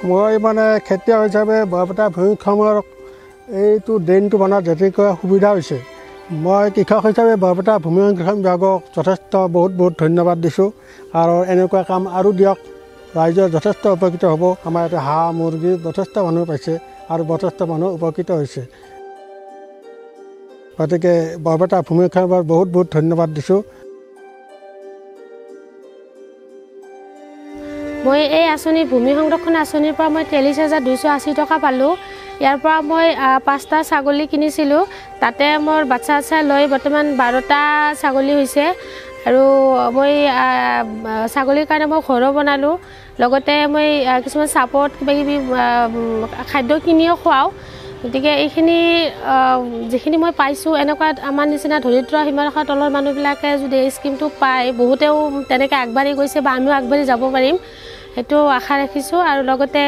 মই মানে খেতিয়ক হিচাপে বৰপেটা ভূমিক্ষমৰ এইটো ড্ৰেইনটো বনোৱা যেনেকৈ সুবিধা হৈছে মই কৃষক হিচাপে বৰপেটা ভূমিক্ষম বিভাগক যথেষ্ট বহুত ধন্যবাদ দিছোঁ আৰু এনেকুৱা কাম আৰু দিয়ক ৰাইজৰ যথেষ্ট উপকৃত হ'ব আমাৰ ইয়াতে হাঁহ মুৰ্গী যথেষ্ট মানুহ পাইছে আৰু যথেষ্ট মানুহ উপকৃত হৈছে গতিকে বৰপেটা ভূমিক্ষমৰ বহুত ধন্যবাদ দিছোঁ মই এই আঁচনি ভূমি সংৰক্ষণ আঁচনিৰ পৰা মই 43,280 টকা পালোঁ ইয়াৰ পৰা মই 5টা ছাগলী কিনিছিলোঁ তাতে মোৰ বাচ্চা লৈ বৰ্তমান 12টা ছাগলী হৈছে আৰু মই ছাগলীৰ কাৰণে মই ঘৰো বনালোঁ লগতে মই কিছুমান ছাপৰ্ট কিবাকিবি খাদ্য কিনিও খুৱাওঁ গতিকে এইখিনি যিখিনি মই পাইছোঁ এনেকুৱা আমাৰ নিচিনা দৰিদ্ৰ সীমাৰেখাৰ তলৰ মানুহবিলাকে যদি এই স্কিমটো পায় বহুতেও তেনেকৈ আগবাঢ়ি গৈছে বা আমিও আগবাঢ়ি যাব পাৰিম সেইটো আশা ৰাখিছোঁ আৰু লগতে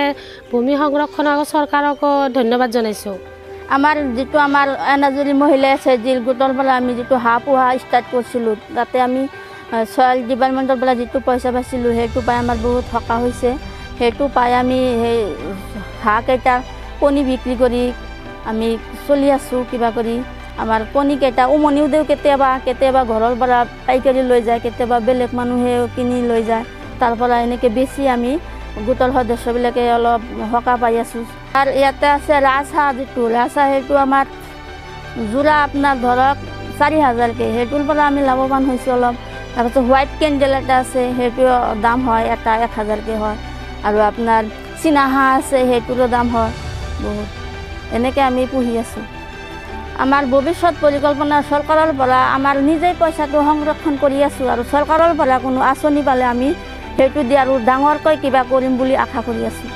ভূমি সংৰক্ষণৰ চৰকাৰকো ধন্যবাদ জনাইছোঁ আমাৰ যিটো আমাৰ এনাজৰী মহিলা আছে জিল গোটৰ পৰা আমি যিটো হাঁহ পোহা ষ্টাৰ্ট কৰিছিলোঁ তাতে আমি ছইল ডিপাৰ্টমেণ্টৰ পৰা যিটো পইচা পাইছিলোঁ সেইটো পাই আমাৰ বহুত সকাহ হৈছে সেইটো পাই আমি সেই হাঁহকেইটা কণী বিক্ৰী কৰি আমি চলি আছোঁ কিবা কৰি আমাৰ কণীকেইটা উমনিও দিওঁ কেতিয়াবা ঘৰৰ পৰা পাইকাৰী লৈ যায় কেতিয়াবা বেলেগ মানুহেও কিনি লৈ যায় তাৰ পৰা এনেকৈ বেছি আমি গোটৰ সদস্যবিলাকে অলপ সকাহ পাই আছোঁ আৰু ইয়াতে আছে ৰাজহাঁহ যিটো ৰাজহাঁহ সেইটো আমাৰ যোৰা আপোনাৰ ধৰক 4,000কৈ সেইটোৰ পৰা আমি লাভৱান হৈছোঁ অলপ তাৰপিছত হোৱাইট কেণ্ডেল এটা আছে সেইটো দাম হয় এটা 1,000কৈ হয় আৰু আপোনাৰ চীনা হাঁহ আছে সেইটোৰো দাম হয় বহুত এনেকৈ আমি পুহি আছোঁ আমাৰ ভৱিষ্যত পৰিকল্পনা চৰকাৰৰ পৰা আমাৰ নিজেই পইচাটো সংৰক্ষণ কৰি আছোঁ আৰু চৰকাৰৰ পৰা কোনো আঁচনি পালে আমি সেইটো দি আৰু ডাঙৰকৈ কিবা কৰিম বুলি আশা কৰি আছোঁ